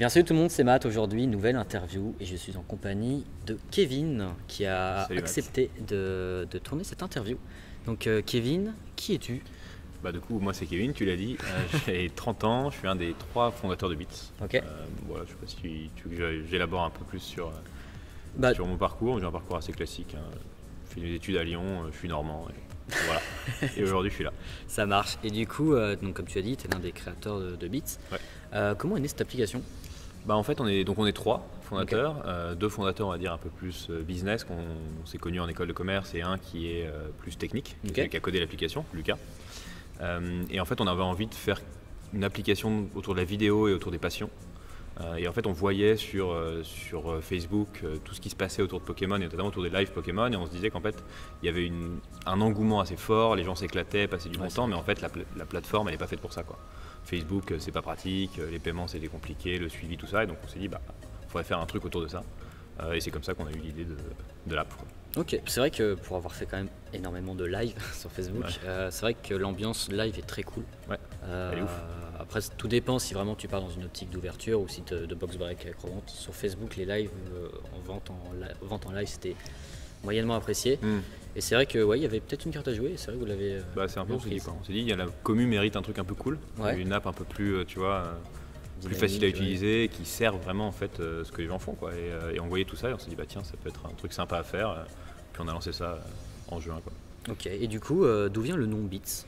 bien salut tout le monde, c'est Matt. Aujourd'hui, nouvelle interview et je suis en compagnie de Kevin qui a Salut, accepté de tourner cette interview. Donc Kevin, qui es-tu? Du coup, moi c'est Kevin, tu l'as dit, j'ai 30 ans, je suis un des 3 fondateurs de Beats. Ok. Voilà, je sais pas si tu veux que j'élabore un peu plus sur Bah, mon parcours. J'ai un parcours assez classique, hein. Je fais des études à Lyon, je suis normand, et voilà. Et aujourd'hui je suis là. Ça marche. Et du coup, donc, comme tu as dit, tu es l'un des créateurs de Beats. Ouais. Comment est née cette application? En fait on est 3 fondateurs, okay. 2 fondateurs on va dire un peu plus business, on s'est connus en école de commerce, et un qui est plus technique, Okay. qui a codé l'application, Lucas. Et en fait on avait envie de faire une application autour de la vidéo et autour des passions. Et en fait on voyait sur Facebook tout ce qui se passait autour de Pokémon, et notamment autour des lives Pokémon, et on se disait qu'en fait il y avait un engouement assez fort, les gens s'éclataient, passaient du bon temps, mais en fait la plateforme elle n'est pas faite pour ça, quoi. Facebook c'est pas pratique, les paiements c'était compliqué, le suivi, tout ça, et donc on s'est dit il faudrait faire un truc autour de ça, et c'est comme ça qu'on a eu l'idée de l'app, quoi. Ok, c'est vrai que pour avoir fait quand même énormément de live sur Facebook, Ouais. c'est vrai que l'ambiance live est très cool. Ouais, elle est ouf. Après, tout dépend si vraiment tu pars dans une optique d'ouverture ou si de box break avec revente. Sur Facebook, les lives vente en live, c'était moyennement apprécié. Et c'est vrai que il y avait peut-être une carte à jouer. C'est vrai que vous l'avez. C'est un peu ce qu'on s'est dit, quoi. On s'est dit, la commu mérite un truc un peu cool, Ouais. une app un peu plus, tu vois, plus Dynamique, facile à utiliser, qui sert vraiment en fait ce que les gens font, quoi. Et on voyait tout ça et on s'est dit tiens, ça peut être un truc sympa à faire. Puis on a lancé ça en juin, quoi. Ok. Et du coup, d'où vient le nom Beats?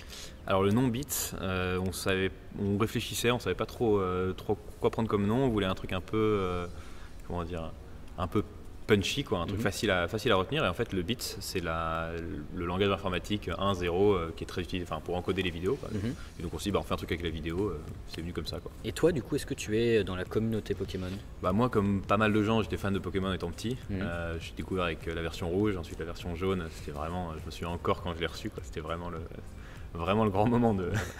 Alors le nom Beats, on réfléchissait, on savait pas trop quoi prendre comme nom. On voulait un truc un peu, comment dire, un peu punchy, quoi, un truc facile à retenir. Et en fait le Beats c'est le langage informatique 1.0 qui est très utilisé pour encoder les vidéos, quoi. Et donc on s'est dit on fait un truc avec la vidéo, c'est venu comme ça, quoi. Et toi, du coup, est-ce que tu es dans la communauté Pokémon? Moi, comme pas mal de gens, j'étais fan de Pokémon étant petit. J'ai découvert avec la version rouge, ensuite la version jaune. C'était vraiment, je me souviens encore quand je l'ai reçu, quoi. C'était vraiment le grand moment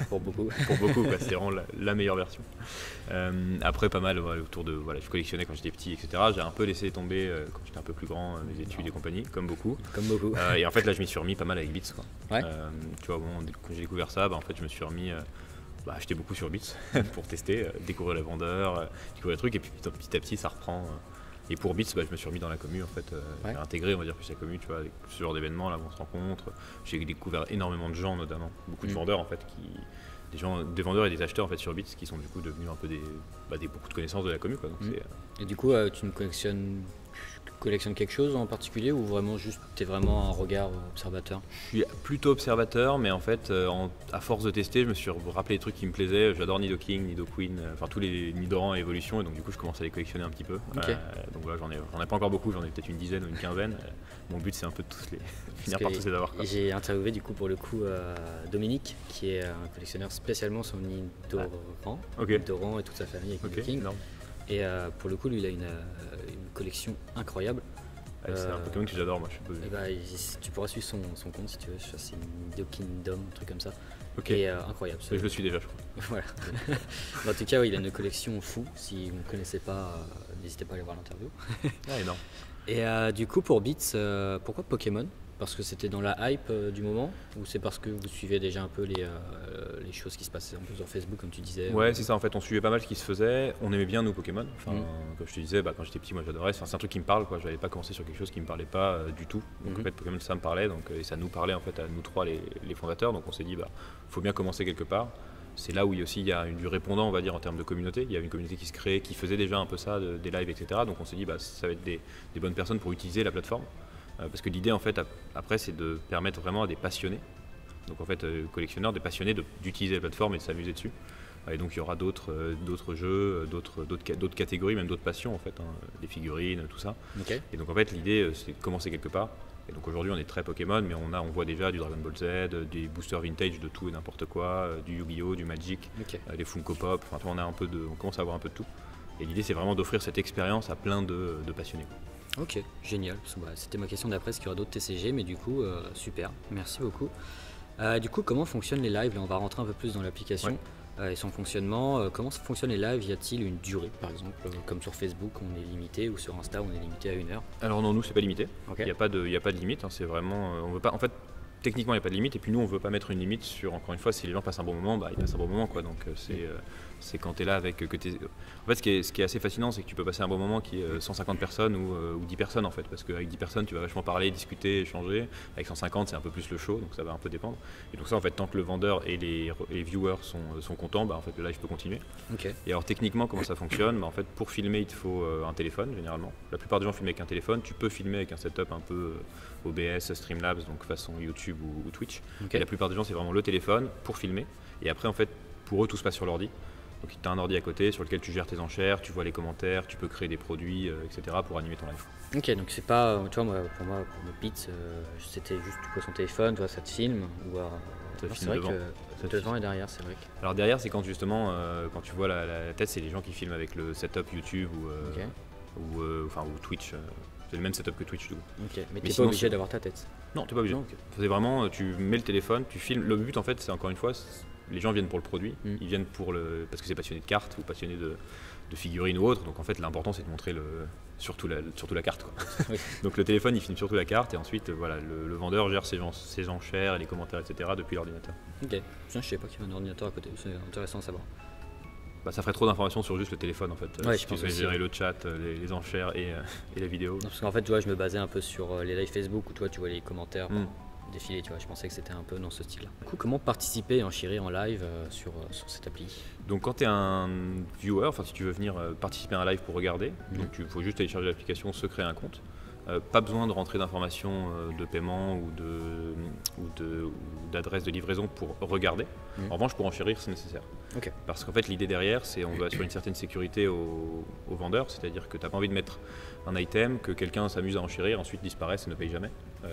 Pour beaucoup. pour beaucoup, quoi. C'était vraiment la meilleure version. Après pas mal autour de je collectionnais quand j'étais petit, etc. J'ai un peu laissé tomber quand j'étais un peu plus grand, mes études et compagnie, comme beaucoup. Et en fait là je m'y suis remis pas mal avec Beats, quoi. Ouais. Tu vois, quand j'ai découvert ça, en fait je me suis remis acheter beaucoup sur Beats pour tester, découvrir les vendeurs, découvrir les trucs, et puis petit à petit ça reprend. Et pour Beats, je me suis remis dans la commu, en fait, intégré, on va dire, plus la commu, tu vois, avec ce genre d'événements là où on se rencontre. J'ai découvert énormément de gens, notamment beaucoup de vendeurs, en fait, des vendeurs et des acheteurs, en fait, sur Beats, qui sont du coup devenus un peu beaucoup de connaissances de la commu, quoi. Donc, Et du coup, tu collectionnes quelque chose en particulier ou vraiment juste t'es vraiment un regard observateur? Je suis plutôt observateur, mais en fait, à force de tester, je me suis rappelé des trucs qui me plaisaient. J'adore Nidoking, Nidoqueen, tous les Nidoran et Evolution, et donc du coup je commence à les collectionner un petit peu. Okay. Donc voilà, j'en ai pas encore beaucoup, j'en ai peut-être une dizaine ou une quinzaine. Mon but c'est un peu de finir par tous les avoir, quoi. J'ai interviewé du coup pour le coup Dominique, qui est un collectionneur spécialement sur Nidoran, Nidoran et toute sa famille avec Nidoking. Et pour le coup, lui, il a une collection incroyable. C'est un Pokémon que j'adore, moi. Tu pourras suivre son compte si tu veux. C'est Nidokingdom, un truc comme ça. Okay. Et incroyable. Je le suis déjà, je crois. Voilà. En tout cas, il a une collection fou. Si vous ne connaissez pas, n'hésitez pas à aller voir l'interview. Énorme. Et du coup, pour Beats, pourquoi Pokémon? Parce que c'était dans la hype du moment, ou c'est parce que vous suivez déjà un peu les choses qui se passaient un peu sur Facebook, comme tu disais? Ouais, c'est ça, en fait, on suivait pas mal ce qui se faisait. On aimait bien nous Pokémon. Comme je te disais, quand j'étais petit, moi j'adorais. C'est un truc qui me parle, quoi. Je n'avais pas commencé sur quelque chose qui me parlait pas du tout. Donc en fait, Pokémon, ça me parlait, et ça nous parlait en fait à nous trois, les fondateurs. Donc on s'est dit, faut bien commencer quelque part. C'est là où il y a du répondant, on va dire, en termes de communauté. Il y avait une communauté qui se créait, qui faisait déjà un peu ça, des lives, etc. Donc on s'est dit, ça va être des bonnes personnes pour utiliser la plateforme. Parce que l'idée, en fait, après, c'est de permettre vraiment à des passionnés, donc en fait, collectionneurs, des passionnés, d'utiliser la plateforme et de s'amuser dessus. Et donc il y aura d'autres jeux, d'autres catégories, même d'autres passions, en fait, des figurines, tout ça. Okay. Et donc en fait, l'idée, c'est de commencer quelque part. Et donc aujourd'hui, on est très Pokémon, mais on voit déjà du Dragon Ball Z, des boosters vintage de tout et n'importe quoi, du Yu-Gi-Oh, du Magic, des Funko Pop. Enfin, on commence à avoir un peu de tout. Et l'idée, c'est vraiment d'offrir cette expérience à plein de passionnés. Ok, génial. C'était ma question d'après, est-ce qu'il y aura d'autres TCG, mais du coup, super, merci beaucoup. Du coup, comment fonctionnent les lives? Là, on va rentrer un peu plus dans l'application et son fonctionnement. Comment fonctionnent les lives? Y a-t-il une durée, par exemple, comme sur Facebook, on est limité, ou sur Insta, on est limité à 1 heure? Alors non, nous, c'est pas limité. Okay. Il n'y a pas de limite, hein, c'est vraiment... on veut pas, en fait, techniquement il n'y a pas de limite, et puis nous on veut pas mettre une limite sur, encore une fois, si les gens passent un bon moment, bah ils passent un bon moment quoi. Donc c'est quand tu es là avec en fait ce qui est assez fascinant, c'est que tu peux passer un bon moment qui est 150 personnes ou 10 personnes en fait, parce qu'avec 10 personnes tu vas vachement parler, discuter, échanger. Avec 150 c'est un peu plus le show, donc ça va un peu dépendre. Et donc ça en fait, tant que le vendeur et les viewers sont contents, bah en fait le live peut continuer. Ok. Et alors techniquement comment ça fonctionne, bah, en fait pour filmer il te faut un téléphone généralement. La plupart des gens filment avec un téléphone, tu peux filmer avec un setup un peu OBS, Streamlabs, donc façon YouTube ou Twitch. Ok. Et la plupart des gens c'est vraiment le téléphone pour filmer. Et après en fait pour eux tout se passe sur l'ordi. Donc tu as un ordi à côté sur lequel tu gères tes enchères, tu vois les commentaires, tu peux créer des produits, etc. pour animer ton live. Ok, donc c'est pas, tu vois, pour mes beats, c'était juste tu poses ton téléphone, toi ça te filme, ou Ça non, filme c'est devant. vrai que devant et derrière, c'est vrai. Alors derrière c'est quand justement, quand tu vois la tête, c'est les gens qui filment avec le setup YouTube ou Twitch. C'est le même setup que Twitch du coup. Ok, mais t'es pas sinon, obligé d'avoir ta tête. Non, t'es pas obligé. Non, ok. C'est vraiment, tu mets le téléphone, tu filmes. Le but en fait, c'est encore une fois, les gens viennent pour le produit, ils viennent parce que c'est passionné de cartes ou passionné de figurines ou autre. Donc en fait, l'important c'est de montrer surtout la carte. Quoi. Oui. Donc le téléphone, il filme surtout la carte et ensuite, voilà, le vendeur gère ses enchères et les commentaires, etc. depuis l'ordinateur. Ok, tiens, je savais pas qu'il y avait un ordinateur à côté, c'est intéressant à savoir. Bah, ça ferait trop d'informations sur juste le téléphone en fait. Ouais, si je tu pense devais aussi, gérer ouais. le chat, les enchères et la vidéo. Non, parce qu'en fait, tu vois, je me basais un peu sur les lives Facebook où toi, tu vois les commentaires défiler, tu vois. Je pensais que c'était un peu dans ce style-là. Du coup, comment participer et enchérir en live sur cette appli? Donc quand tu es un viewer, enfin si tu veux venir participer à un live pour regarder, donc il faut juste télécharger l'application, se créer un compte. Pas besoin de rentrer d'informations de paiement ou d'adresse de livraison pour regarder. En revanche, pour enchérir, c'est nécessaire. Ok. Parce qu'en fait, l'idée derrière, c'est on veut assurer une certaine sécurité au vendeur, c'est-à-dire que tu n'as pas envie de mettre un item, que quelqu'un s'amuse à enchérir, ensuite disparaisse et ne paye jamais.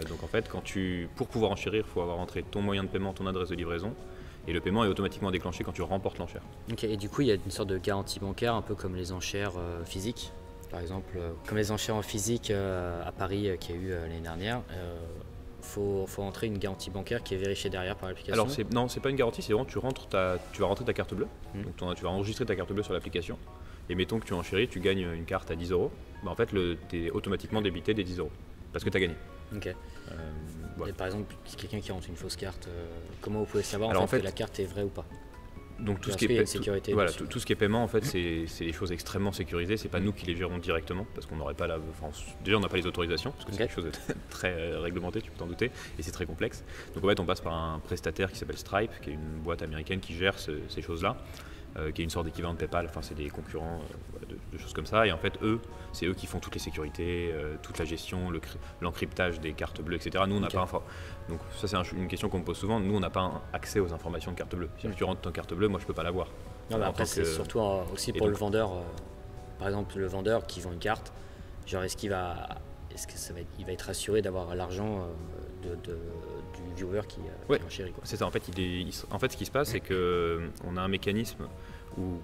Donc en fait, pour pouvoir enchérir, il faut avoir entré ton moyen de paiement, ton adresse de livraison, et le paiement est automatiquement déclenché quand tu remportes l'enchère. Ok, et du coup, il y a une sorte de garantie bancaire, un peu comme les enchères physiques. Par exemple, comme les enchères en physique à Paris qu'il y a eu l'année dernière, faut entrer une garantie bancaire qui est vérifiée derrière par l'application. Alors non, c'est pas une garantie, c'est vraiment tu vas rentrer ta carte bleue, donc tu vas enregistrer ta carte bleue sur l'application, et mettons que tu enchéris, tu gagnes une carte à 10 €, bah en fait tu es automatiquement débité des 10 €, parce que tu as gagné. Ok. Voilà. Et par exemple, si quelqu'un qui rentre une fausse carte, comment vous pouvez savoir Alors, en fait, que la carte est vraie ou pas? Donc tout ce, Parce qui qu'il y a est une sécurité voilà, dessus. tout ce qui est paiement en fait c'est des choses extrêmement sécurisées, c'est pas nous qui les gérons directement parce qu'on n'aurait pas déjà on n'a pas les autorisations parce que c'est quelque chose de très réglementé, tu peux t'en douter, et c'est très complexe. Donc en fait on passe par un prestataire qui s'appelle Stripe, qui est une boîte américaine qui gère ces choses-là, qui est une sorte d'équivalent de PayPal, enfin c'est des concurrents de choses comme ça, et en fait c'est eux qui font toutes les sécurités, toute la gestion, l'encryptage des cartes bleues, etc. Nous on n'a pas donc ça c'est une question qu'on me pose souvent, nous on n'a pas accès aux informations de carte bleue. Si tu rentres ton carte bleue, moi je peux pas l'avoir. Non, mais après c'est surtout aussi pour le vendeur. Par exemple, le vendeur qui vend une carte, genre il va être assuré d'avoir l'argent du viewer qui enchérit, quoi. C'est ça, en fait, ce qui se passe, c'est qu'on a un mécanisme où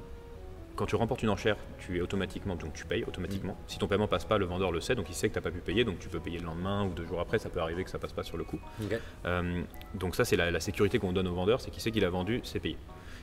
quand tu remportes une enchère, donc tu payes automatiquement. Si ton paiement passe pas, le vendeur le sait, donc il sait que tu n'as pas pu payer, donc tu peux payer le lendemain ou 2 jours après, ça peut arriver que ça passe pas sur le coup. Okay. Donc ça, c'est la sécurité qu'on donne au vendeur, c'est qu'il sait qu'il a vendu, c'est payé.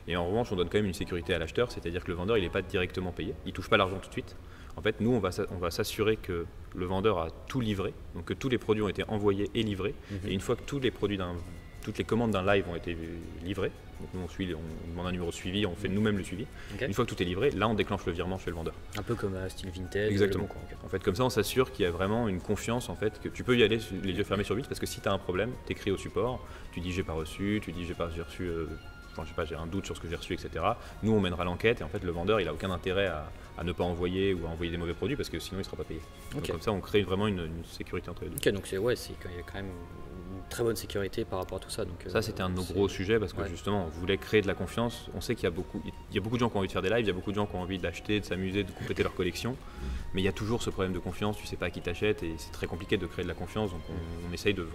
Et en revanche, on donne quand même une sécurité à l'acheteur, c'est-à-dire que le vendeur, il n'est pas directement payé, il touche pas l'argent tout de suite. En fait, nous, on va s'assurer que le vendeur a tout livré, donc que tous les produits ont été envoyés et livrés. Et une fois que toutes les commandes d'un live ont été livrées, donc nous on demande un numéro de suivi, on fait nous-mêmes le suivi. Okay. Une fois que tout est livré, là on déclenche le virement chez le vendeur. Un peu comme style vintage. Exactement. Quoi. Okay. En fait, comme ça, on s'assure qu'il y a vraiment une confiance, en fait, que tu peux y aller les yeux fermés sur vite, parce que si tu as un problème, tu écris au support, tu dis j'ai pas reçu, tu dis j'ai reçu. Je sais pas, j'ai un doute sur ce que j'ai reçu, etc. Nous, on mènera l'enquête et en fait, le vendeur, il a aucun intérêt à ne pas envoyer ou à envoyer des mauvais produits parce que sinon, il sera pas payé. Okay. Donc, comme ça, on crée vraiment une sécurité entre les deux. Ok, donc il y a quand même une très bonne sécurité par rapport à tout ça. Donc, ça, c'était un de nos gros sujets parce que justement, on voulait créer de la confiance. On sait qu'il y a beaucoup de gens qui ont envie de faire des lives, il y a beaucoup de gens qui ont envie d'acheter, de s'amuser, de compléter leur collection. Mais il y a toujours ce problème de confiance, tu sais pas à qui t'achètes et c'est très compliqué de créer de la confiance. Donc, on essaye de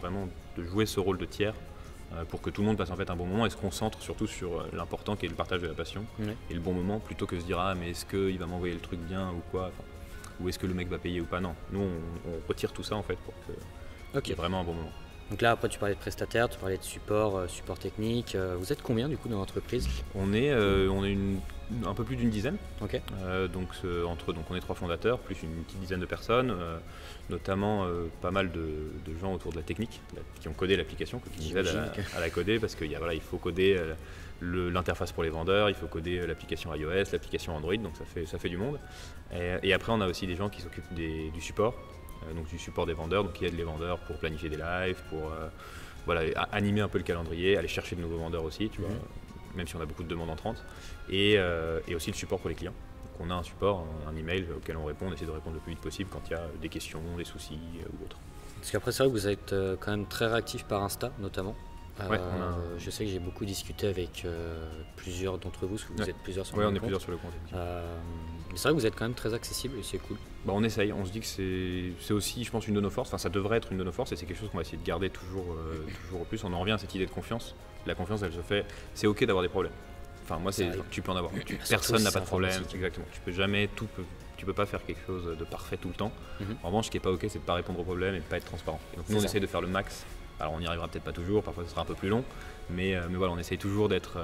jouer ce rôle de tiers pour que tout le monde passe en fait un bon moment et se concentre surtout sur l'important qui est le partage de la passion et le bon moment plutôt que se dire ah mais est-ce qu'il va m'envoyer le truc bien ou quoi, ou est-ce que le mec va payer ou pas. Non, nous on retire tout ça en fait pour qu'il y ait vraiment un bon moment. Donc là, après, tu parlais de prestataires, tu parlais de support technique. Vous êtes combien du coup dans l'entreprise? On est un peu plus d'une dizaine. Ok. Donc on est 3 fondateurs, plus une petite dizaine de personnes, notamment pas mal de gens autour de la technique, qui ont codé l'application, qui nous aident à la coder, parce qu'il il faut coder l'interface pour les vendeurs, il faut coder l'application iOS, l'application Android, donc ça fait du monde. Et après, on a aussi des gens qui s'occupent du support, donc du support des vendeurs, donc qui aident les vendeurs pour planifier des lives, pour animer un peu le calendrier, aller chercher de nouveaux vendeurs aussi, tu vois, même si on a beaucoup de demandes entrantes, et aussi le support pour les clients. Donc on a un support, un email auquel on répond, on essaie de répondre le plus vite possible quand il y a des questions, des soucis ou autre. Parce qu'après, c'est vrai que vous êtes quand même très réactif par Insta notamment. Ouais, je sais que j'ai beaucoup discuté avec plusieurs d'entre vous, parce que vous êtes plusieurs sur le compte. compte. On est plusieurs sur le compte. Mais c'est vrai que vous êtes quand même très accessible et c'est cool. On essaye, on se dit que c'est aussi, je pense, une de nos forces, enfin ça devrait être une de nos forces, et c'est quelque chose qu'on va essayer de garder toujours au plus. On en revient à cette idée de confiance. La confiance, elle se fait, c'est ok d'avoir des problèmes. Enfin moi, tu peux en avoir, personne n'a pas de problème, exactement. Tu peux pas faire quelque chose de parfait tout le temps. En revanche, ce qui est pas ok, c'est de pas répondre aux problèmes et de pas être transparent. Et donc nous, on essaie de faire le max. Alors on n'y arrivera peut-être pas toujours, parfois ce sera un peu plus long, mais voilà, on essaye toujours d'être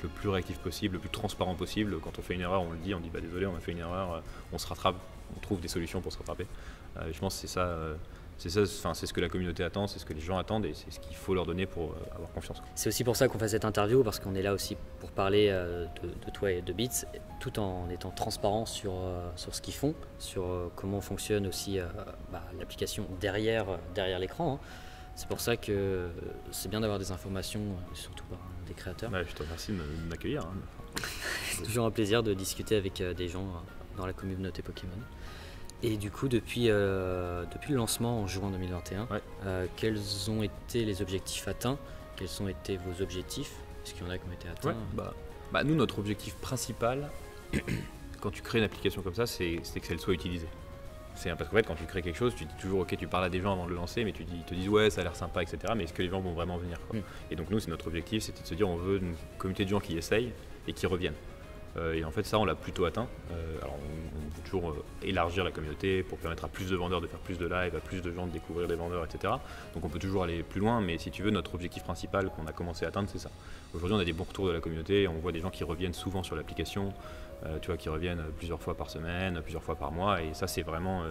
le plus réactif possible, le plus transparent possible. Quand on fait une erreur, on le dit, on dit désolé, on a fait une erreur, on se rattrape, on trouve des solutions pour se rattraper. Je pense que c'est ce que la communauté attend, c'est ce que les gens attendent, et c'est ce qu'il faut leur donner pour avoir confiance. C'est aussi pour ça qu'on fait cette interview, parce qu'on est là aussi pour parler de toi et de Beats, tout en étant transparent sur ce qu'ils font, sur comment fonctionne aussi l'application derrière l'écran. C'est pour ça que c'est bien d'avoir des informations, surtout par des créateurs. Je te remercie de m'accueillir. C'est toujours un plaisir de discuter avec des gens dans la communauté Pokémon. Et du coup, depuis le lancement en juin 2021, quels ont été les objectifs atteints? Quels ont été vos objectifs? Est-ce qu'il y en a qui ont été atteints? Nous, notre objectif principal, quand tu crées une application comme ça, c'est qu'elle soit utilisée. Parce qu'en fait, quand tu crées quelque chose, tu dis toujours ok, tu parles à des gens avant de le lancer, mais ils te disent ouais, ça a l'air sympa, etc. Mais est-ce que les gens vont vraiment venir, quoi. Et donc nous, c'est notre objectif, c'était de se dire on veut une communauté de gens qui essayent et qui reviennent. Et en fait, ça, on l'a plutôt atteint. Alors, on veut toujours élargir la communauté pour permettre à plus de vendeurs de faire plus de live, à plus de gens de découvrir des vendeurs, etc. Donc on peut toujours aller plus loin, mais si tu veux, notre objectif principal qu'on a commencé à atteindre, c'est ça. Aujourd'hui, on a des bons retours de la communauté, on voit des gens qui reviennent souvent sur l'application. Qui reviennent plusieurs fois par semaine, plusieurs fois par mois, et ça c'est vraiment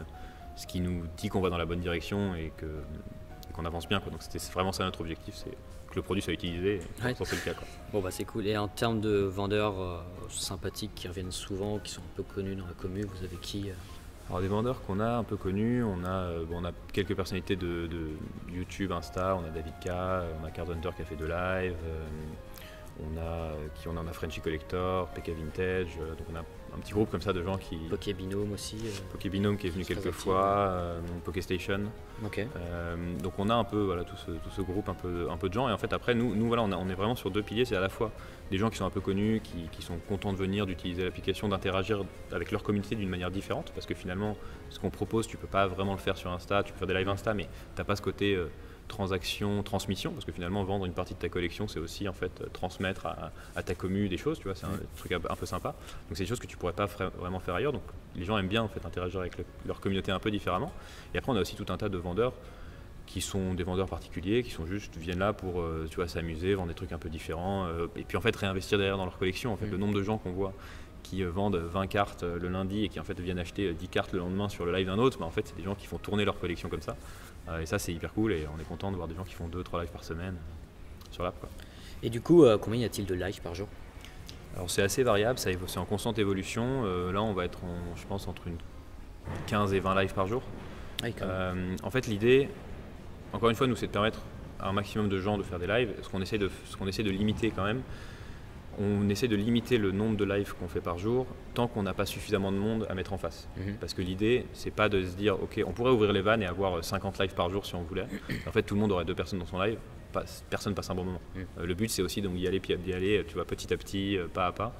ce qui nous dit qu'on va dans la bonne direction et qu'on avance bien, quoi. Donc c'est vraiment ça notre objectif, c'est que le produit soit utilisé, et c'est le cas, quoi. Bon c'est cool. Et en termes de vendeurs sympathiques qui reviennent souvent, qui sont un peu connus dans la commu, vous avez qui Alors des vendeurs qu'on a un peu connus, on a quelques personnalités de YouTube, Insta, on a David K, on a Card Hunter qui a fait de live, on a Frenchy Collector, PK Vintage, donc on a un petit groupe comme ça de gens qui... Pokébinome aussi. Pokébinome qui est venu quelques fois, Pokéstation. Okay. Donc on a un peu tout ce groupe, un peu de gens, et en fait après nous voilà, on est vraiment sur deux piliers, c'est à la fois des gens qui sont un peu connus, qui sont contents de venir, d'utiliser l'application, d'interagir avec leur communauté d'une manière différente, parce que finalement ce qu'on propose, tu peux pas vraiment le faire sur Insta, tu peux faire des lives Insta, mais t'as pas ce côté... transaction, transmission, parce que finalement vendre une partie de ta collection, c'est aussi en fait transmettre à ta commu des choses, tu vois, c'est un truc un peu sympa. Donc c'est des choses que tu pourrais pas vraiment faire ailleurs. Donc les gens aiment bien en fait interagir avec leur communauté un peu différemment. Et après on a aussi tout un tas de vendeurs qui sont des vendeurs particuliers, qui viennent là pour s'amuser, vendre des trucs un peu différents, et puis en fait réinvestir derrière dans leur collection. En fait, le nombre de gens qu'on voit qui vendent 20 cartes le lundi et qui en fait viennent acheter 10 cartes le lendemain sur le live d'un autre, en fait c'est des gens qui font tourner leur collection comme ça. Et ça c'est hyper cool, et on est content de voir des gens qui font 2-3 lives par semaine sur l'app, quoi. Et du coup, combien y a-t-il de lives par jour? Alors c'est assez variable, c'est en constante évolution. Là on va être je pense entre une 15 et 20 lives par jour. En fait l'idée, encore une fois, nous c'est de permettre à un maximum de gens de faire des lives. Ce qu'on essaie de limiter quand même, on essaie de limiter le nombre de lives qu'on fait par jour tant qu'on n'a pas suffisamment de monde à mettre en face. Parce que l'idée, c'est pas de se dire ok, on pourrait ouvrir les vannes et avoir 50 lives par jour si on voulait. En fait, tout le monde aurait 2 personnes dans son live, personne passe un bon moment. Le but, c'est aussi d'y aller petit à petit, pas à pas.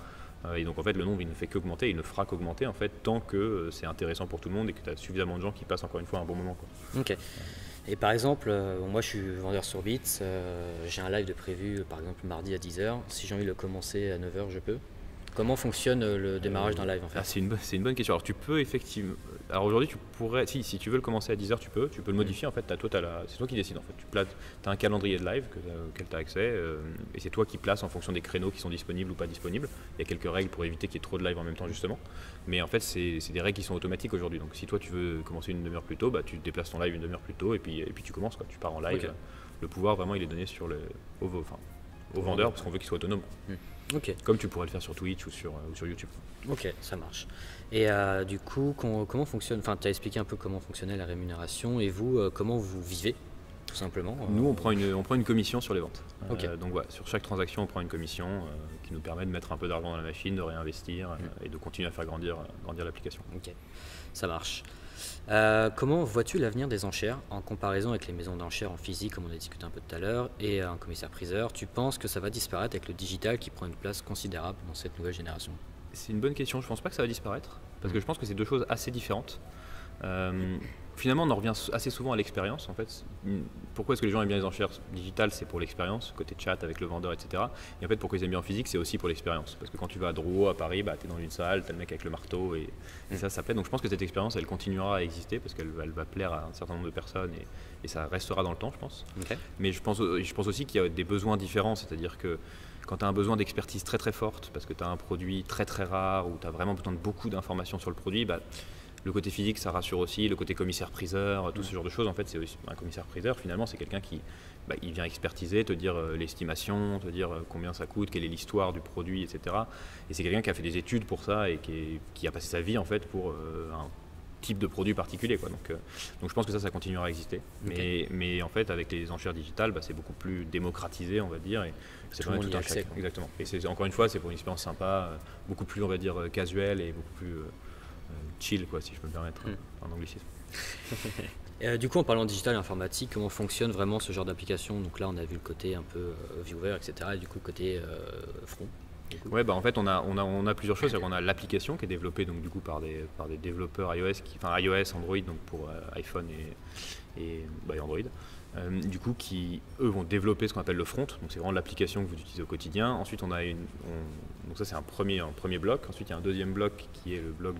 Et donc en fait, le nombre il ne fait qu'augmenter, il ne fera qu'augmenter en fait tant que c'est intéressant pour tout le monde et que tu as suffisamment de gens qui passent encore une fois un bon moment, quoi. Ok. Et par exemple, moi je suis vendeur sur Beats, j'ai un live de prévu par exemple mardi à 10h. Si j'ai envie de le commencer à 9h, je peux. Comment fonctionne le démarrage d'un live en fait? C'est une bonne question. Alors tu peux effectivement. Alors aujourd'hui, tu pourrais, si tu veux le commencer à 10h, tu peux le modifier en fait. C'est toi qui décides en fait. Tu as un calendrier de live auquel tu as accès et c'est toi qui places en fonction des créneaux qui sont disponibles ou pas disponibles. Il y a quelques règles pour éviter qu'il y ait trop de live en même temps justement. Mais en fait, c'est des règles qui sont automatiques aujourd'hui. Donc si toi tu veux commencer une demi-heure plus tôt, bah, tu déplaces ton live une demi-heure plus tôt et puis tu commences quoi. Tu pars en live. Okay. Le pouvoir vraiment il est donné au vendeur parce qu'on veut qu'il soit autonome. Okay. Comme tu pourrais le faire sur Twitch ou sur YouTube. Ok, ça marche. Et du coup, comment fonctionne, enfin tu as expliqué un peu comment fonctionnait la rémunération et vous, comment vous vivez tout simplement Nous on prend une commission sur les ventes. Okay. Donc voilà, sur chaque transaction on prend une commission qui nous permet de mettre un peu d'argent dans la machine, de réinvestir et de continuer à faire grandir l'application. Ok, ça marche. Comment vois-tu l'avenir des enchères en comparaison avec les maisons d'enchères en physique comme on a discuté un peu tout à l'heure et un commissaire-priseur? Tu penses que ça va disparaître avec le digital qui prend une place considérable dans cette nouvelle génération? C'est une bonne question, je pense pas que ça va disparaître parce que je pense que c'est deux choses assez différentes. Finalement on en revient assez souvent à l'expérience en fait. Pourquoi est-ce que les gens aiment bien les enchères digitales? C'est pour l'expérience, côté chat avec le vendeur, etc. Et en fait pourquoi ils aiment bien en physique, c'est aussi pour l'expérience. Parce que quand tu vas à Drouot, à Paris, bah, tu es dans une salle, tu as le mec avec le marteau et ça plaît. Donc je pense que cette expérience elle continuera à exister parce qu'elle va plaire à un certain nombre de personnes et ça restera dans le temps je pense. Okay. Mais je pense aussi qu'il y a des besoins différents, c'est-à-dire que quand tu as un besoin d'expertise très très forte parce que tu as un produit très très rare ou tu as vraiment besoin de beaucoup d'informations sur le produit, bah, le côté physique ça rassure aussi, le côté commissaire-priseur, tout ce genre de choses en fait c'est aussi un commissaire-priseur finalement c'est quelqu'un qui il vient expertiser, te dire l'estimation, te dire combien ça coûte, quelle est l'histoire du produit, etc. Et c'est quelqu'un qui a fait des études pour ça et qui a passé sa vie en fait pour un type de produit particulier quoi. Donc je pense que ça continuera à exister. Okay. Mais en fait avec les enchères digitales c'est beaucoup plus démocratisé on va dire et c'est tout le monde y a accès. Exactement. Et c'est encore une fois c'est pour une expérience sympa, beaucoup plus on va dire casuelle et beaucoup plus chill quoi si je peux me permettre un anglicisme. Du coup en parlant digital et informatique, comment fonctionne vraiment ce genre d'application? Donc là on a vu le côté un peu viewer etc. et du coup le côté front. Ouais, en fait on a plusieurs choses. On a l'application qui est développée donc du coup par des développeurs iOS, iOS, Android donc pour iPhone et Android. Du coup qui eux vont développer ce qu'on appelle le front, donc c'est vraiment l'application que vous utilisez au quotidien. Ensuite on a donc ça c'est un premier bloc. Ensuite il y a un deuxième bloc qui est le bloc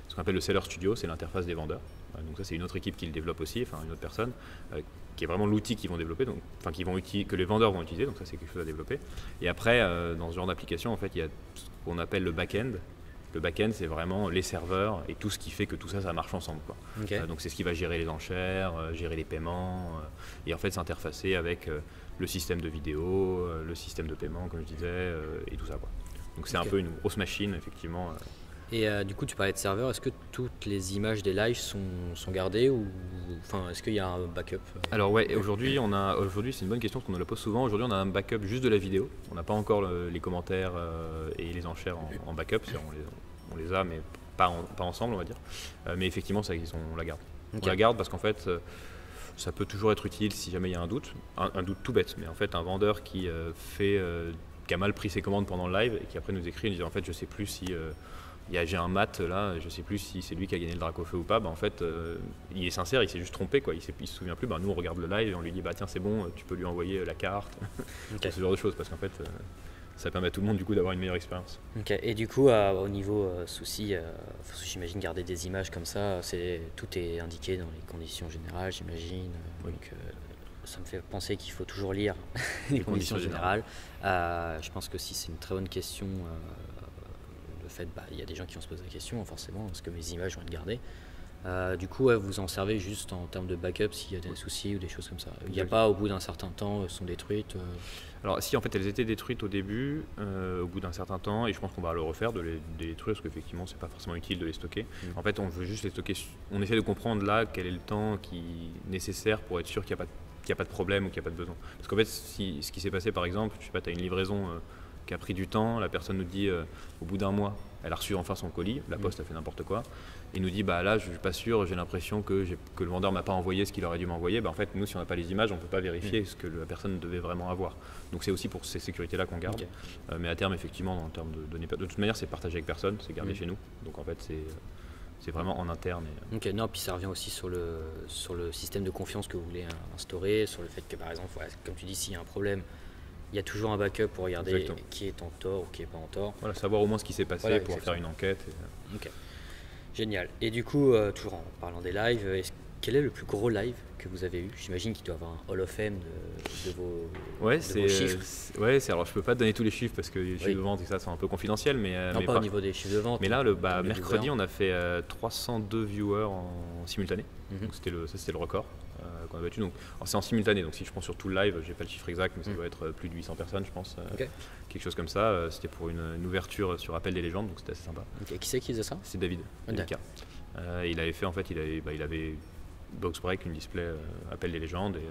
ce qu'on appelle le Seller Studio, c'est l'interface des vendeurs. Donc ça c'est une autre équipe qui le développe aussi, une autre personne, qui est vraiment l'outil qu'ils vont développer, que les vendeurs vont utiliser, donc ça c'est quelque chose à développer. Et après, dans ce genre d'application, en fait, il y a ce qu'on appelle le back-end. Le back-end, c'est vraiment les serveurs et tout ce qui fait que tout ça, ça marche ensemble, quoi. Okay. Donc c'est ce qui va gérer les enchères, gérer les paiements, et en fait s'interfacer avec le système de vidéo, le système de paiement, comme je disais, et tout ça, quoi. Donc c'est un peu une grosse machine, effectivement. Et du coup, tu parlais de serveur, est-ce que toutes les images des lives sont gardées ou est-ce qu'il y a un backup? Alors ouais, aujourd'hui c'est une bonne question parce qu'on nous la pose souvent. Aujourd'hui on a un backup juste de la vidéo. On n'a pas encore les commentaires et les enchères en backup. On les a mais pas ensemble on va dire. Mais effectivement ça existe, on la garde. Okay. On la garde parce qu'en fait ça peut toujours être utile si jamais il y a un doute. Un doute tout bête, mais en fait un vendeur qui a mal pris ses commandes pendant le live et qui après nous écrit et nous dit en fait je sais plus si... j'ai un mat là, je sais plus si c'est lui qui a gagné le drac au feu ou pas, en fait il est sincère, il s'est juste trompé quoi, il se souvient plus, nous on regarde le live et on lui dit tiens c'est bon, tu peux lui envoyer la carte, okay. Ce genre de choses parce qu'en fait ça permet à tout le monde du coup d'avoir une meilleure expérience. Okay. Et du coup au niveau souci, j'imagine garder des images comme ça, tout est indiqué dans les conditions générales j'imagine, oui. Donc ça me fait penser qu'il faut toujours lire les conditions générales. Je pense que si c'est une très bonne question. Le fait, il y a des gens qui vont se poser la question forcément, est-ce que mes images vont être gardées? Du coup, vous en servez juste en termes de backup s'il y a des soucis ou des choses comme ça. Il n'y a pas au bout d'un certain temps, elles sont détruites Alors si en fait elles étaient détruites au début, au bout d'un certain temps, et je pense qu'on va le refaire de les détruire parce qu'effectivement c'est pas forcément utile de les stocker. En fait on veut juste les stocker, on essaie de comprendre là quel est le temps qui est nécessaire pour être sûr qu'il n'y a pas de problème ou qu'il n'y a pas de besoin. Parce qu'en fait ce qui s'est passé par exemple, je sais pas, tu as une livraison qui a pris du temps, la personne nous dit au bout d'un mois, elle a reçu enfin son colis, la poste a fait n'importe quoi, et nous dit là je suis pas sûr, j'ai l'impression que le vendeur m'a pas envoyé ce qu'il aurait dû m'envoyer. En fait nous si on n'a pas les images on peut pas vérifier ce que la personne devait vraiment avoir. Donc c'est aussi pour ces sécurités là qu'on garde. Okay. Mais à terme effectivement en termes de données, de toute manière c'est partagé avec personne, c'est gardé chez nous. Donc en fait c'est vraiment en interne. Ok, non, puis ça revient aussi sur le système de confiance que vous voulez instaurer, sur le fait que par exemple, comme tu dis, s'il y a un problème, il y a toujours un backup pour regarder qui est en tort ou qui n'est pas en tort. Voilà, savoir au moins ce qui s'est passé pour faire une enquête. Okay. Génial. Et du coup, toujours en parlant des lives, quel est le plus gros live que vous avez eu? J'imagine qu'il doit y avoir un Hall of Fame Ouais, de vos chiffres. alors je peux pas te donner tous les chiffres parce que les chiffres de vente et ça sont un peu confidentiels, Non, mais pas au niveau des chiffres de vente. Mais là, mais mercredi, on a fait 302 viewers en simultané. Donc c'était le record qu'on a battu. Donc, c'est en simultané, donc si je prends sur tout le live, j'ai pas le chiffre exact, mais ça doit être plus de 800 personnes, je pense. Quelque chose comme ça. C'était pour une ouverture sur Appel des légendes, donc c'était assez sympa. Qui c'est qui faisait ça? C'est David. Il avait fait, en fait, il avait Box Break, une display Appel des légendes et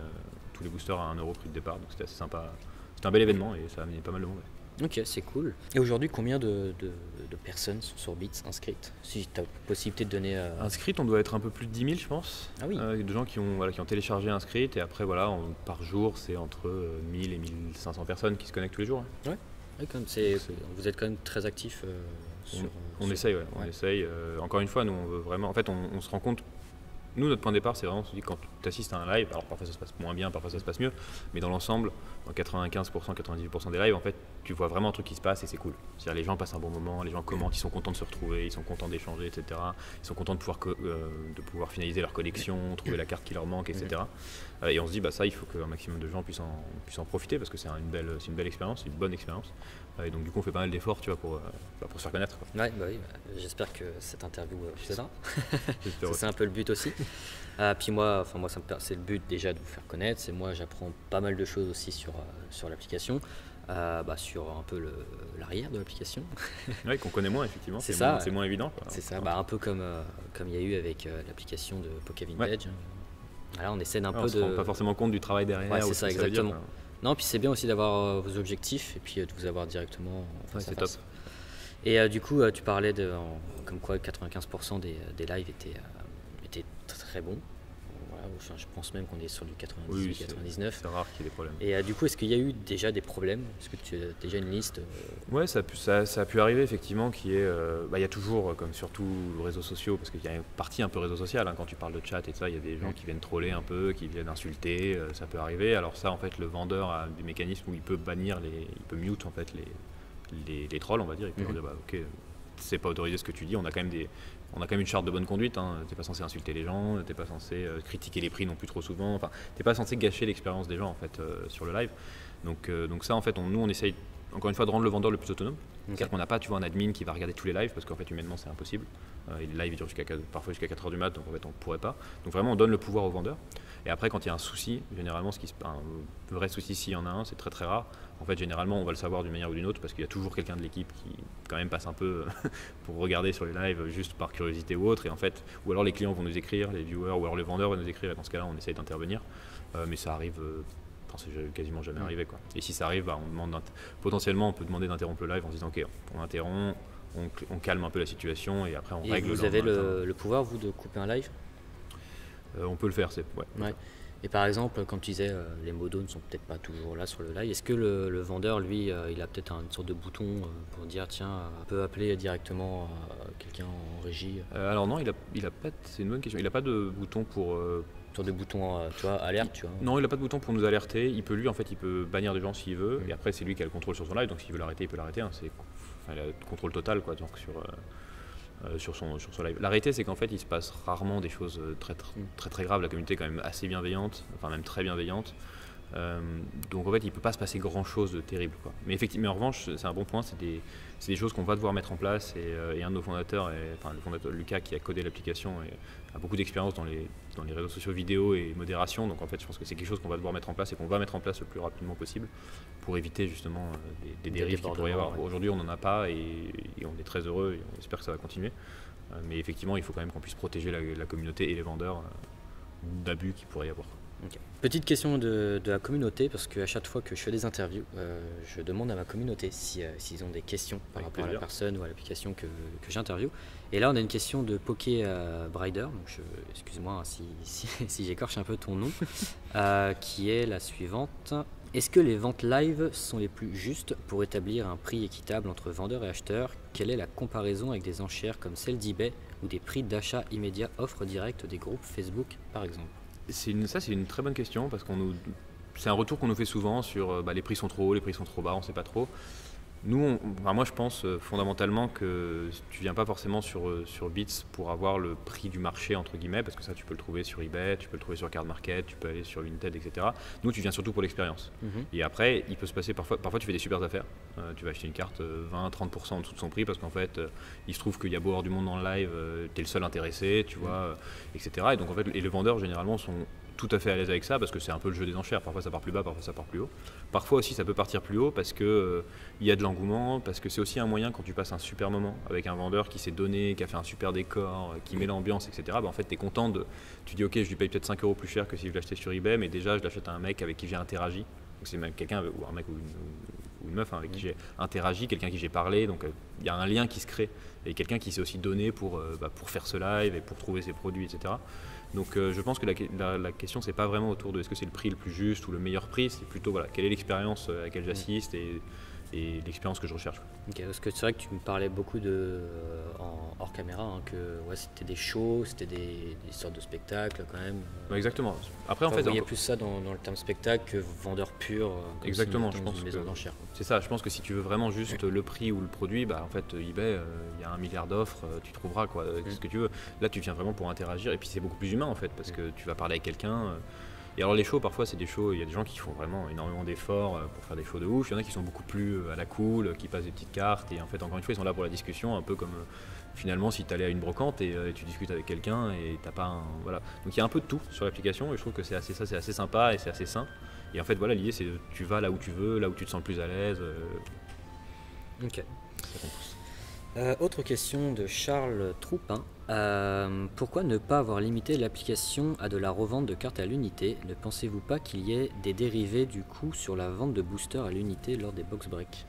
tous les boosters à 1 € prix de départ, donc c'était assez sympa. C'était un bel événement et ça a amené pas mal de monde. Ok, c'est cool. Et aujourd'hui, combien de personnes sont sur Bits inscrites? Si tu as possibilité de donner. Inscrites, on doit être un peu plus de 10 000, je pense. Ah oui. De gens qui ont téléchargé inscrites. Et après, par jour, c'est entre 1000 et 1500 personnes qui se connectent tous les jours. Ouais, comme vous êtes quand même très actifs sur. On essaye, ouais. On essaye. Encore une fois, nous, on veut vraiment. En fait, on se rend compte. Nous, notre point de départ, c'est vraiment, quand tu assistes à un live, alors parfois ça se passe moins bien, parfois ça se passe mieux, mais dans l'ensemble, dans 95%, 98% des lives, en fait, tu vois vraiment un truc qui se passe et c'est cool. C'est-à-dire les gens passent un bon moment, les gens commentent, ils sont contents de se retrouver, ils sont contents d'échanger, etc. Ils sont contents de pouvoir finaliser leur collection, trouver la carte qui leur manque, etc. Et on se dit, ça, il faut qu'un maximum de gens puissent en profiter parce que c'est une belle expérience, une bonne expérience. Et donc du coup, on fait pas mal d'efforts, tu vois, pour se faire connaître, quoi. Ouais, oui, j'espère que cette interview vous aidera. C'est un peu le but aussi. Puis moi, c'est le but déjà de vous faire connaître. Moi, j'apprends pas mal de choses aussi sur l'application, sur un peu l'arrière de l'application. Oui, qu'on connaît moins, effectivement. C'est moins évident, quoi. C'est ça, un peu comme il y a eu avec l'application de Poké Vintage. Là, on essaie d'un peu se rend pas forcément compte du travail derrière. Ouais, c'est ça, exactement. Non, puis c'est bien aussi d'avoir vos objectifs et puis de vous avoir directement face à face. Top. Et du coup, tu parlais comme quoi 95% des lives étaient très bons. Voilà, je pense même qu'on est sur du 98, 99. C'est rare qu'il y ait des problèmes. Et du coup, est-ce qu'il y a eu déjà des problèmes? Est-ce que tu as déjà une liste? Ouais, ça a pu arriver effectivement qu'il y ait. Il y a toujours, comme sur tous les réseaux sociaux, parce qu'il y a une partie un peu réseau social, quand tu parles de chat et ça, il y a des gens qui viennent troller un peu, qui viennent insulter, ça peut arriver. Alors ça, en fait, le vendeur a des mécanismes où il peut bannir, il peut mute en fait les trolls, on va dire. Il peut dire, ok, c'est pas autorisé ce que tu dis, on a quand même une charte de bonne conduite, t'es pas censé insulter les gens, t'es pas censé critiquer les prix non plus trop souvent, t'es pas censé gâcher l'expérience des gens en fait sur le live. Donc ça en fait, nous on essaye encore une fois de rendre le vendeur le plus autonome. C'est-à-dire qu'on n'a pas un admin qui va regarder tous les lives parce qu'en fait humainement c'est impossible. Les lives durent parfois jusqu'à 4h du mat, donc en fait on ne pourrait pas. Donc vraiment on donne le pouvoir au vendeur. Et après quand il y a un souci, généralement un vrai souci s'il y en a un, c'est très très rare. En fait généralement on va le savoir d'une manière ou d'une autre parce qu'il y a toujours quelqu'un de l'équipe qui quand même passe un peu pour regarder sur les lives juste par curiosité ou autre. Et en fait, ou alors les clients vont nous écrire, les viewers, ou alors le vendeur va nous écrire et dans ce cas-là on essaye d'intervenir. Mais ça arrive. C'est quasiment jamais arrivé, quoi. Et si ça arrive, potentiellement on peut demander d'interrompre le live en se disant ok, on interrompt, on calme un peu la situation et après on règle. Vous avez le pouvoir vous de couper un live? On peut le faire, ouais. Et par exemple, comme tu disais, les modos ne sont peut-être pas toujours là sur le live. Est-ce que le vendeur, lui, il a peut-être une sorte de bouton pour dire tiens, on peut appeler directement quelqu'un en régie? Alors non, il a pas. C'est une bonne question. Il n'a pas de bouton pour. Sur des boutons, tu vois, alerte, tu vois. Non, il n'a pas de bouton pour nous alerter. Il peut il peut bannir des gens s'il veut. Et après, c'est lui qui a le contrôle sur son live. Donc s'il veut l'arrêter, il peut l'arrêter. Il a le contrôle total, quoi. Donc sur son live. La réalité, c'est qu'en fait, il se passe rarement des choses très très graves. La communauté est quand même assez bienveillante, enfin même très bienveillante. Donc en fait, il peut pas se passer grand chose de terrible, quoi. Mais effectivement, en revanche, c'est un bon point. C'est des choses qu'on va devoir mettre en place. Et un de nos fondateurs, le fondateur Lucas, qui a codé l'application, a beaucoup d'expérience dans les réseaux sociaux vidéo et modération. Donc en fait, je pense que c'est quelque chose qu'on va devoir mettre en place et qu'on va mettre en place le plus rapidement possible pour éviter justement des dérives qu'il pourrait y avoir. Ouais. Aujourd'hui, on n'en a pas et on est très heureux et on espère que ça va continuer. Mais effectivement, il faut quand même qu'on puisse protéger la communauté et les vendeurs d'abus qu'il pourrait y avoir. Okay. Petite question de la communauté, parce qu'à chaque fois que je fais des interviews, je demande à ma communauté s'ils ont des questions par rapport à la personne ou à l'application que j'interviewe. Et là, on a une question de Poké Brider, donc excuse-moi si j'écorche un peu ton nom, qui est la suivante. Est-ce que les ventes live sont les plus justes pour établir un prix équitable entre vendeurs et acheteurs? Quelle est la comparaison avec des enchères comme celle d'eBay ou des prix d'achat immédiat offres directes des groupes Facebook par exemple? C'est une très bonne question parce c'est un retour qu'on nous fait souvent sur les prix sont trop hauts, les prix sont trop bas, on ne sait pas trop. Moi je pense fondamentalement que tu viens pas forcément sur Bits pour avoir le prix du marché entre guillemets, parce que ça tu peux le trouver sur eBay, tu peux le trouver sur Card Market, tu peux aller sur Vinted, etc. Nous tu viens surtout pour l'expérience. Et après il peut se passer parfois tu fais des super affaires. Tu vas acheter une carte 20-30% en dessous de son prix parce qu'en fait il se trouve qu'il y a beau avoir du monde dans le live, tu es le seul intéressé, tu vois, etc. Et donc en fait les vendeurs généralement sont tout à fait à l'aise avec ça parce que c'est un peu le jeu des enchères. Parfois ça part plus bas, parfois ça part plus haut. Parfois aussi ça peut partir plus haut parce que il y a de l'engouement, parce que c'est aussi un moyen quand tu passes un super moment avec un vendeur qui s'est donné, qui a fait un super décor, qui met l'ambiance, etc. En fait tu es content tu dis ok je lui paye peut-être 5 € plus cher que si je l'achetais sur eBay, mais déjà je l'achète à un mec avec qui j'ai interagi. Donc c'est même quelqu'un ou un mec ou une meuf avec qui j'ai interagi, quelqu'un qui j'ai parlé, donc il y a un lien qui se crée et quelqu'un qui s'est aussi donné pour faire ce live et pour trouver ses produits, etc. Donc je pense que la question c'est pas vraiment autour de est-ce que c'est le prix le plus juste ou le meilleur prix, c'est plutôt voilà, quelle est l'expérience à laquelle j'assiste et l'expérience que je recherche. Ok, parce que c'est vrai que tu me parlais beaucoup hors caméra, hein, que ouais, c'était des shows, c'était des sortes de spectacles quand même. Exactement. Après, en fait, vous voyez plus ça dans le terme spectacle que vendeur pur. Exactement, je pense une maison d'enchères. C'est ça. Je pense que si tu veux vraiment juste le prix ou le produit, en fait eBay, il y a 1 milliard d'offres, tu trouveras quoi, ce que tu veux. Là, tu viens vraiment pour interagir et puis c'est beaucoup plus humain en fait parce que tu vas parler avec quelqu'un. Et alors les shows, parfois c'est des shows, il y a des gens qui font vraiment énormément d'efforts pour faire des shows de ouf, il y en a qui sont beaucoup plus à la cool, qui passent des petites cartes et en fait encore une fois ils sont là pour la discussion, un peu comme finalement si tu allais à une brocante et tu discutes avec quelqu'un et t'as pas un... Voilà. Donc il y a un peu de tout sur l'application et je trouve que c'est assez sympa et c'est assez sain. Et en fait voilà, l'idée c'est tu vas là où tu veux, là où tu te sens le plus à l'aise. Ok. Autre question de Charles Troupin. Pourquoi ne pas avoir limité l'application à de la revente de cartes à l'unité? Ne pensez-vous pas qu'il y ait des dérivés du coup sur la vente de boosters à l'unité lors des box breaks?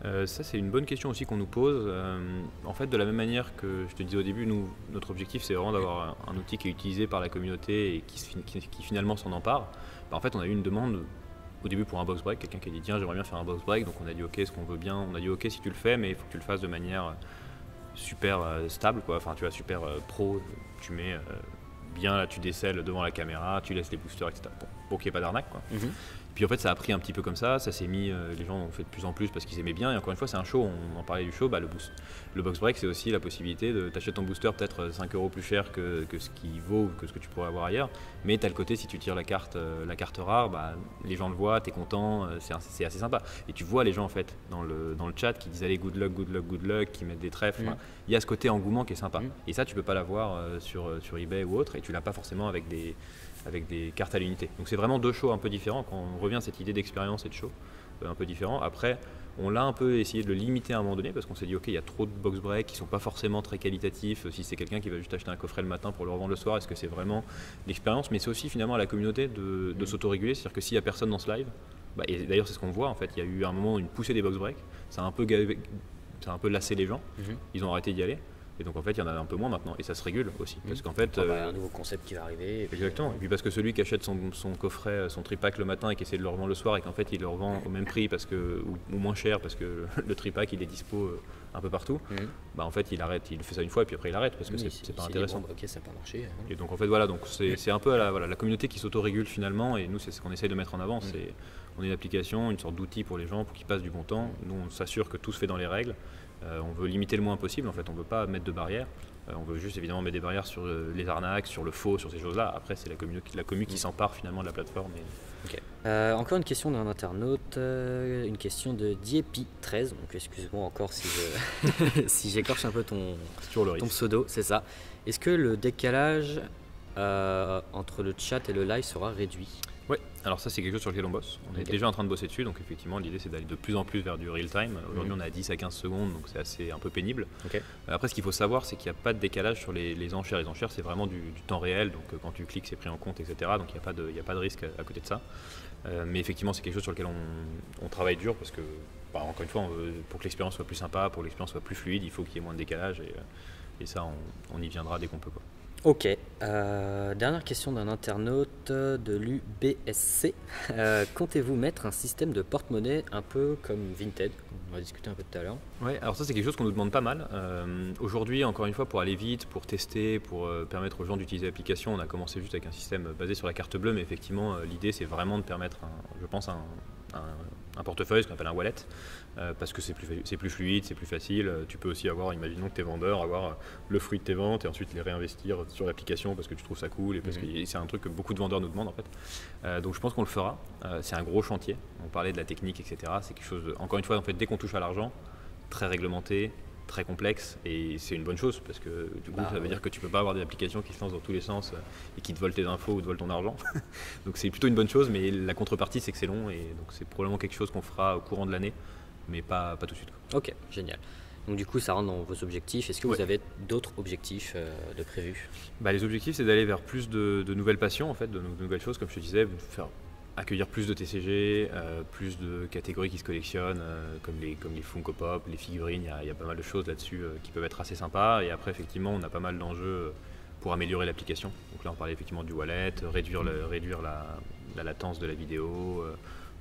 Ça c'est une bonne question aussi qu'on nous pose. En fait de la même manière que je te disais au début, notre objectif c'est vraiment d'avoir un outil qui est utilisé par la communauté et qui finalement s'en empare. En fait on a eu une demande au début pour un box break, quelqu'un qui a dit tiens j'aimerais bien faire un box break, donc on a dit ok, est-ce qu'on veut bien, on a dit ok si tu le fais, mais il faut que tu le fasses de manière super stable quoi, enfin tu vois super pro, tu mets bien là, tu décèles devant la caméra, tu laisses les boosters, etc. Pour qu'il n'y ait pas d'arnaque quoi. Puis en fait ça a pris un petit peu comme ça s'est mis, les gens ont fait de plus en plus parce qu'ils aimaient bien et encore une fois c'est un show, on en parlait du show, le box break c'est aussi la possibilité de t'acheter ton booster peut-être 5 € plus cher que ce qu'il vaut, que ce que tu pourrais avoir ailleurs, mais t'as le côté si tu tires la carte rare, les gens le voient, t'es content, c'est assez sympa et tu vois les gens en fait dans le chat qui disent allez good luck, good luck, good luck, qui mettent des trèfles, il y a ce côté engouement qui est sympa et ça tu peux pas l'avoir sur eBay ou autre et tu l'as pas forcément avec des cartes à l'unité. Donc c'est vraiment deux shows un peu différents quand on revient à cette idée d'expérience et de show un peu différent. Après, on l'a un peu essayé de le limiter à un moment donné parce qu'on s'est dit ok, il y a trop de box break qui sont pas forcément très qualitatifs. Si c'est quelqu'un qui va juste acheter un coffret le matin pour le revendre le soir, est-ce que c'est vraiment l'expérience? Mais c'est aussi finalement à la communauté de s'autoréguler, c'est-à-dire que s'il y a personne dans ce live, et d'ailleurs c'est ce qu'on voit en fait, il y a eu à un moment une poussée des box break, ça a un peu lassé les gens, ils ont arrêté d'y aller. Et donc en fait il y en a un peu moins maintenant et ça se régule aussi parce qu'en fait un nouveau concept qui va arriver et exactement et puis parce que celui qui achète son coffret, son tripack le matin et qui essaie de le revendre le soir et qu'en fait il le revend au même prix parce que ou moins cher parce que le tripack il est dispo un peu partout, en fait il arrête, il fait ça une fois et puis après il arrête parce que c'est pas intéressant. Ok, ça n'a pas marché. Et donc en fait voilà, donc c'est un peu la communauté qui s'autorégule finalement et nous c'est ce qu'on essaye de mettre en avant, on est une application, une sorte d'outil pour les gens pour qu'ils passent du bon temps. Nous on s'assure que tout se fait dans les règles. On veut limiter le moins possible, en fait, on ne veut pas mettre de barrières. On veut juste évidemment mettre des barrières sur les arnaques, sur le faux, sur ces choses-là. Après, c'est la commu qui s'empare finalement de la plateforme. Okay. Encore une question d'un internaute, une question de Diepi13. Donc, excuse-moi encore si j'écorche un peu ton pseudo, c'est ça. Est-ce que le décalage entre le chat et le live sera réduit? Oui, alors ça c'est quelque chose sur lequel on bosse. On est déjà en train de bosser dessus, donc effectivement l'idée c'est d'aller de plus en plus vers du real time. Aujourd'hui on est à 10 à 15 secondes, donc c'est un peu pénible. Après ce qu'il faut savoir c'est qu'il n'y a pas de décalage sur les enchères. Les enchères c'est vraiment du temps réel, donc quand tu cliques c'est pris en compte, etc. Donc il n'y a pas de risque à côté de ça. Mais effectivement c'est quelque chose sur lequel on travaille dur parce que, encore une fois, pour que l'expérience soit plus sympa, pour que l'expérience soit plus fluide, il faut qu'il y ait moins de décalage et ça on y viendra dès qu'on peut quoi. Ok, dernière question d'un internaute de l'UBSC. Comptez-vous mettre un système de porte-monnaie un peu comme Vinted? On va discuter un peu tout à l'heure. Oui, alors ça c'est quelque chose qu'on nous demande pas mal. Aujourd'hui, encore une fois, pour aller vite, pour tester, pour permettre aux gens d'utiliser l'application, on a commencé juste avec un système basé sur la carte bleue, mais effectivement l'idée c'est vraiment de permettre, je pense, un portefeuille, ce qu'on appelle un wallet, parce que c'est plus fluide, c'est plus facile. Tu peux aussi avoir, imaginons que tu es vendeur, avoir le fruit de tes ventes et ensuite les réinvestir sur l'application parce que tu trouves ça cool et parce que c'est un truc que beaucoup de vendeurs nous demandent en fait. Donc je pense qu'on le fera. C'est un gros chantier. On parlait de la technique, etc. C'est quelque chose, encore une fois, en fait, dès qu'on touche à l'argent, très réglementé, très complexe, et c'est une bonne chose parce que du coup ça veut dire que tu peux pas avoir des applications qui se lancent dans tous les sens et qui te volent tes infos ou te volent ton argent. Donc c'est plutôt une bonne chose, mais la contrepartie c'est que c'est long, et donc c'est probablement quelque chose qu'on fera au courant de l'année, mais pas tout de suite. Ok, génial. Donc du coup ça rentre dans vos objectifs. Est-ce que vous avez d'autres objectifs de prévus? Les objectifs, c'est d'aller vers plus de nouvelles passions, en fait, de nouvelles choses, comme je te disais, accueillir plus de TCG, plus de catégories qui se collectionnent, comme les Funko Pop, les figurines. Il y a pas mal de choses là-dessus qui peuvent être assez sympas. Et après, effectivement, on a pas mal d'enjeux pour améliorer l'application. Donc là, on parlait effectivement du wallet, réduire la latence de la vidéo,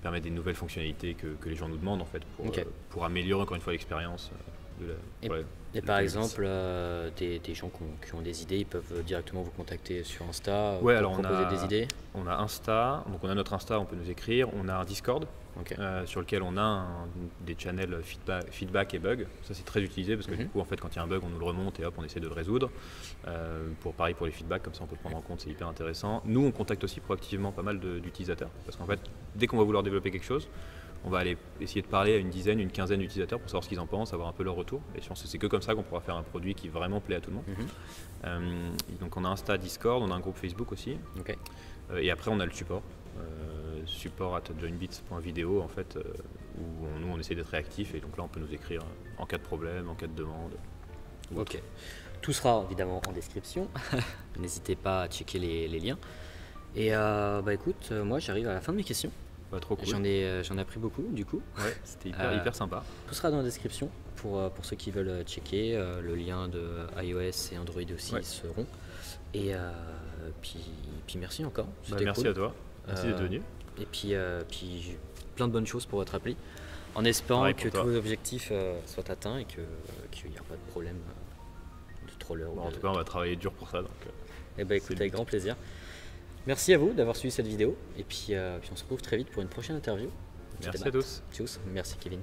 permettre des nouvelles fonctionnalités que les gens nous demandent, en fait, pour améliorer encore une fois l'expérience. Et par exemple, des gens qui ont des idées, ils peuvent directement vous contacter sur Insta pour proposer des idées. On a Insta, donc on a notre Insta, on peut nous écrire. On a un Discord sur lequel on a des channels feedback et bug. Ça c'est très utilisé parce que du coup en fait quand il y a un bug on nous le remonte et hop on essaie de le résoudre. Pareil pour les feedbacks, comme ça on peut prendre en compte, c'est hyper intéressant. Nous on contacte aussi proactivement pas mal d'utilisateurs parce qu'en fait dès qu'on va vouloir développer quelque chose, on va aller essayer de parler à une dizaine, une quinzaine d'utilisateurs pour savoir ce qu'ils en pensent, avoir un peu leur retour. Et je pense que c'est que comme ça qu'on pourra faire un produit qui vraiment plaît à tout le monde. Donc on a Insta, Discord, on a un groupe Facebook aussi. Et après on a le support. support@joinbits.video en fait, où nous on essaie d'être réactifs, et donc là on peut nous écrire en cas de problème, en cas de demande. Ok. Tout sera évidemment en description. N'hésitez pas à checker les liens. Et écoute, moi j'arrive à la fin de mes questions. Trop cool. J'en ai appris beaucoup du coup. Ouais, c'était hyper sympa. Tout sera dans la description pour ceux qui veulent checker. Le lien de iOS et Android aussi seront. Et puis merci encore. Merci cool. à toi. Merci d'être venu. Et puis plein de bonnes choses pour votre appli. En espérant que tous vos objectifs soient atteints et qu'il n'y a pas de problème de troller. En tout cas, on va travailler dur pour ça. Donc, écoute, avec grand plaisir. Merci à vous d'avoir suivi cette vidéo. Et puis on se retrouve très vite pour une prochaine interview. Merci à tous. Merci Kevin.